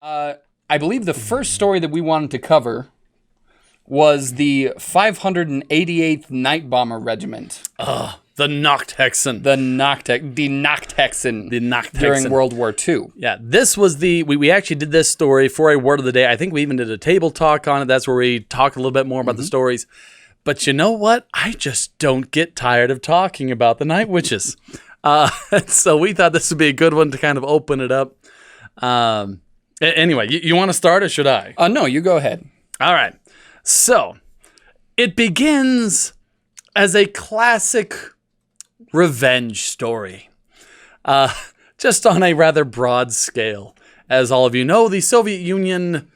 I believe the first story that we wanted to cover was the 588th Night Bomber Regiment. The Nachthexen. The Nachthexen. During World War II. Yeah, this was we actually did this story for a Word of the Day. I think we even did a table talk on it. That's where we talk a little bit more about the stories. But you know what? I just don't get tired of talking about the Night Witches. So we thought this would be a good one to kind of open it up. Anyway, you want to start or should I? No, you go ahead. All right. So it begins as a classic revenge story, just on a rather broad scale. As all of you know, the Soviet Union,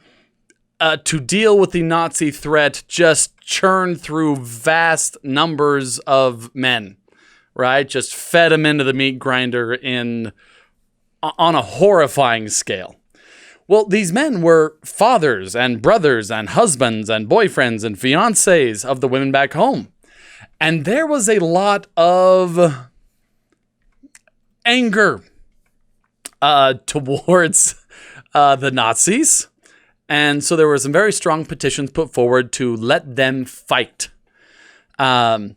to deal with the Nazi threat, just churned through vast numbers of men, right? Just fed them into the meat grinder on a horrifying scale. Well, these men were fathers and brothers and husbands and boyfriends and fiancés of the women back home. And there was a lot of anger towards the Nazis. And so there were some very strong petitions put forward to let them fight. And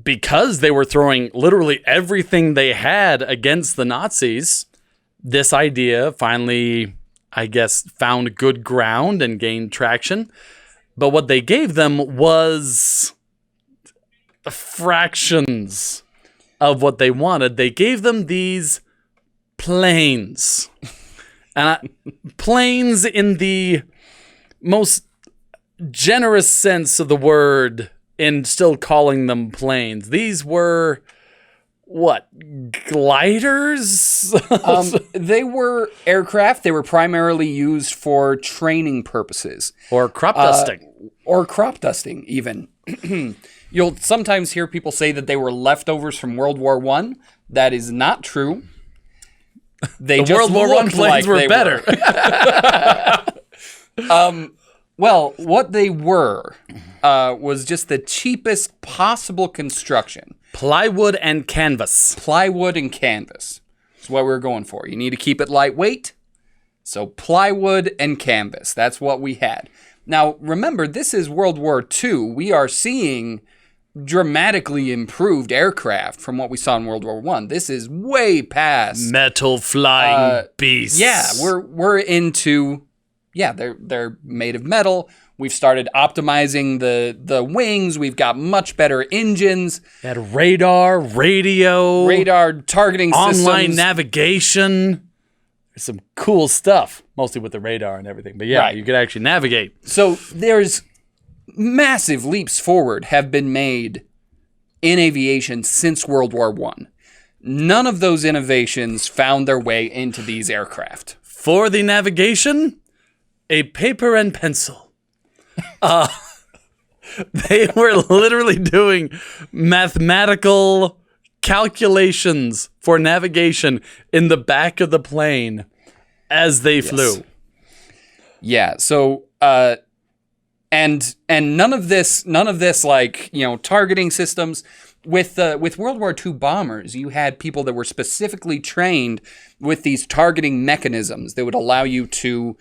because they were throwing literally everything they had against the Nazis, this idea finally, I guess, found good ground and gained traction. But what they gave them was fractions of what they wanted. They gave them these planes. Planes in the most generous sense of the word, in still calling them planes. These were... what, gliders? They were aircraft. They were primarily used for training purposes. Or crop dusting. Or crop dusting, even. You'll sometimes hear people say that they were leftovers from World War I. That is not true. The World War I planes were better. Well, what they were was just the cheapest possible construction. Plywood and canvas. Plywood and canvas is what we're going for. You need to keep it lightweight. So plywood and canvas. That's what we had. Now, remember, this is World War II. We are seeing dramatically improved aircraft from what we saw in World War I. This is way past metal flying beasts. Yeah, we're into... yeah, they're made of metal. We've started optimizing the wings. We've got much better engines. They had radar, radio, targeting online systems, online navigation. There's some cool stuff, mostly with the radar and everything. But yeah, you could actually navigate. So there's massive leaps forward have been made in aviation since World War I. None of those innovations found their way into these aircraft. For the navigation, a paper and pencil. They were literally doing mathematical calculations for navigation in the back of the plane as they flew. Yeah. So, and none of this, like, targeting systems. With World War II bombers, you had people that were specifically trained with these targeting mechanisms that would allow you to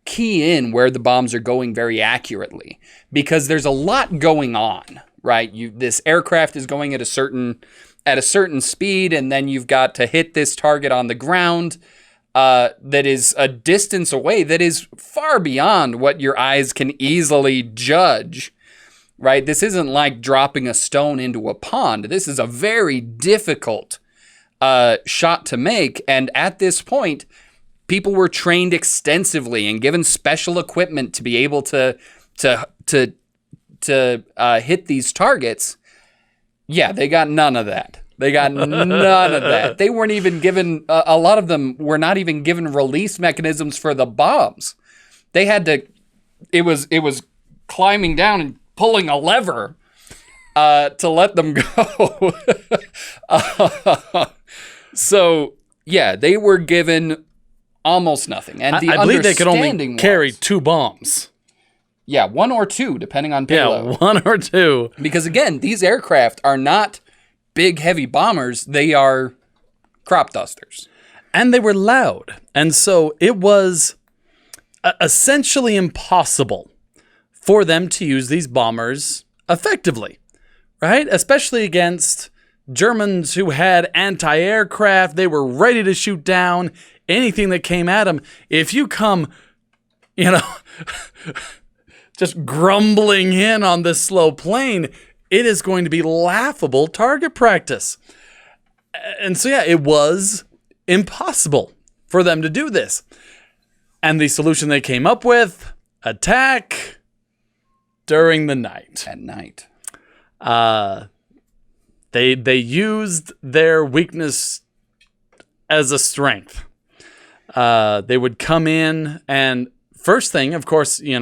key in where the bombs are going very accurately, because there's a lot going on, right? This aircraft is going at a certain speed, and then you've got to hit this target on the ground that is a distance away that is far beyond what your eyes can easily judge, right? This isn't like dropping a stone into a pond. This is a very difficult shot to make, and at this point, people were trained extensively and given special equipment to be able to hit these targets. Yeah, they got none of that. They got none of that. They weren't even given, a lot of them were not even given release mechanisms for the bombs. They had to, it was climbing down and pulling a lever to let them go. So, yeah, they were given almost nothing. And I believe they could only carry 2 bombs. Yeah, 1 or 2, depending on payload. Yeah, 1 or 2. Because again, these aircraft are not big, heavy bombers. They are crop dusters. And they were loud. And so it was essentially impossible for them to use these bombers effectively, right? Especially against Germans who had anti-aircraft. They were ready to shoot down anything that came at them. If you come, just grumbling in on this slow plane, it is going to be laughable target practice. And so, yeah, it was impossible for them to do this. And the solution they came up with, attack during the night. At night. They used their weakness as a strength. They would come in, and first thing, of course, you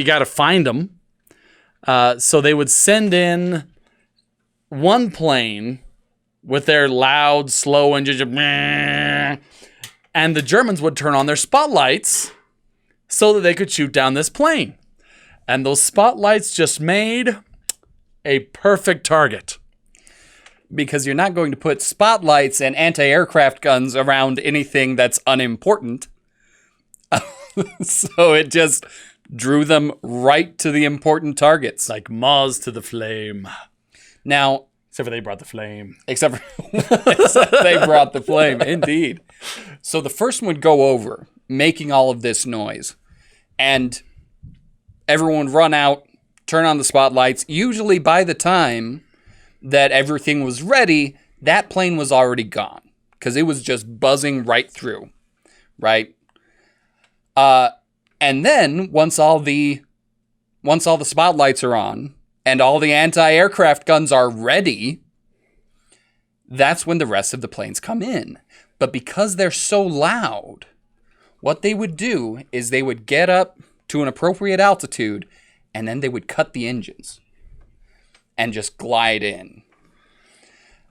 got to find them. So they would send in one plane with their loud, slow engine, and the Germans would turn on their spotlights so that they could shoot down this plane. And those spotlights just made a perfect target. Because you're not going to put spotlights and anti-aircraft guns around anything that's unimportant. So it just drew them right to the important targets. Like moths to the flame. Now, except for they brought the flame. Except they brought the flame, indeed. So the first one would go over, making all of this noise. And everyone would run out, turn on the spotlights. Usually by the time that everything was ready, that plane was already gone. Because it was just buzzing right through. Right? And then, once all the spotlights are on, and all the anti-aircraft guns are ready, that's when the rest of the planes come in. But because they're so loud, what they would do is they would get up to an appropriate altitude, and then they would cut the engines and just glide in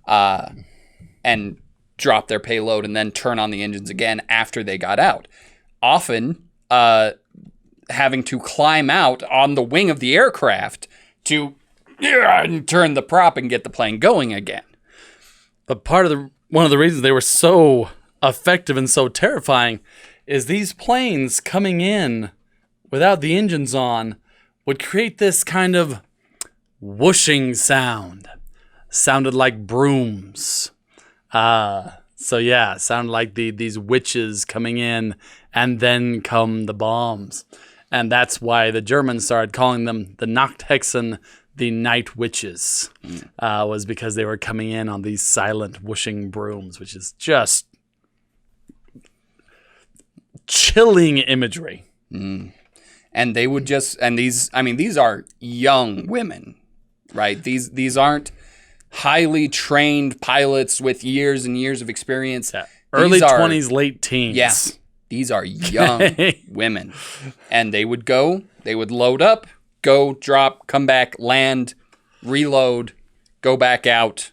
and drop their payload and then turn on the engines again after they got out. Often having to climb out on the wing of the aircraft to turn the prop and get the plane going again. But one of the reasons they were so effective and so terrifying is these planes coming in without the engines on would create this kind of whooshing sound. Sounded like brooms. Sounded like these witches coming in, and then come the bombs. And that's why the Germans started calling them the Nachthexen, the night witches, was because they were coming in on these silent whooshing brooms, which is just chilling imagery. Mm. And they would these are young women, right? These aren't highly trained pilots with years and years of experience. Yeah. Early 20s, late teens. Yes. Yeah, these are young women. And they would load up, go, drop, come back, land, reload, go back out,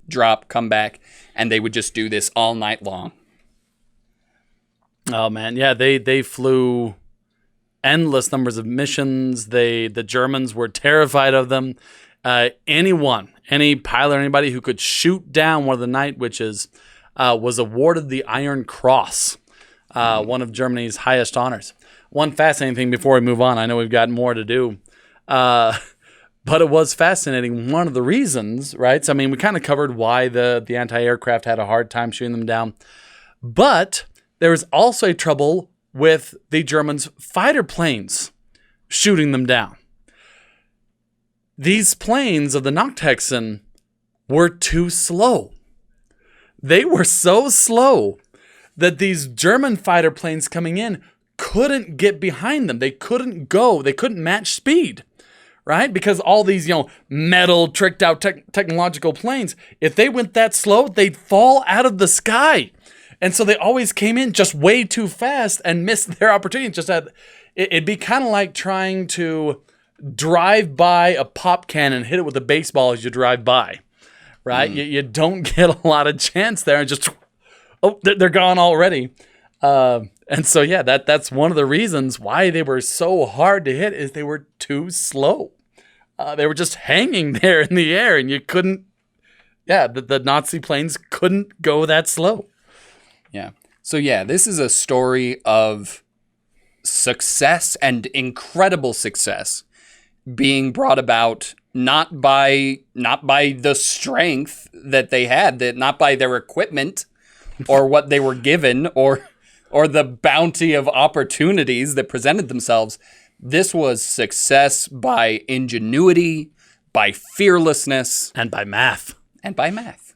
drop, come back. And they would just do this all night long. Oh, man. Yeah, they flew endless numbers of missions. The Germans were terrified of them. Any pilot, anybody who could shoot down one of the night witches was awarded the Iron Cross, one of Germany's highest honors. One fascinating thing before we move on, I know we've got more to do, but it was fascinating. One of the reasons, right? So, I mean, we kind of covered why the anti-aircraft had a hard time shooting them down, but there was also trouble with the Germans' fighter planes shooting them down. These planes of the Nachthexen were too slow. They were so slow that these German fighter planes coming in couldn't get behind them. They couldn't go. They couldn't match speed, right? Because all these, metal, tricked out technological planes, if they went that slow, they'd fall out of the sky. And so they always came in just way too fast and missed their opportunity. It'd be kind of like trying to drive by a pop can and hit it with a baseball as you drive by, right? You don't get a lot of chance there, and just, they're gone already. And so, yeah, that's one of the reasons why they were so hard to hit, is they were too slow. They were just hanging there in the air, and you couldn't, the Nazi planes couldn't go that slow. Yeah. So yeah, this is a story of success and incredible success being brought about not by the strength that they had, that not by their equipment or what they were given or the bounty of opportunities that presented themselves. This was success by ingenuity, by fearlessness, And by math. and by math.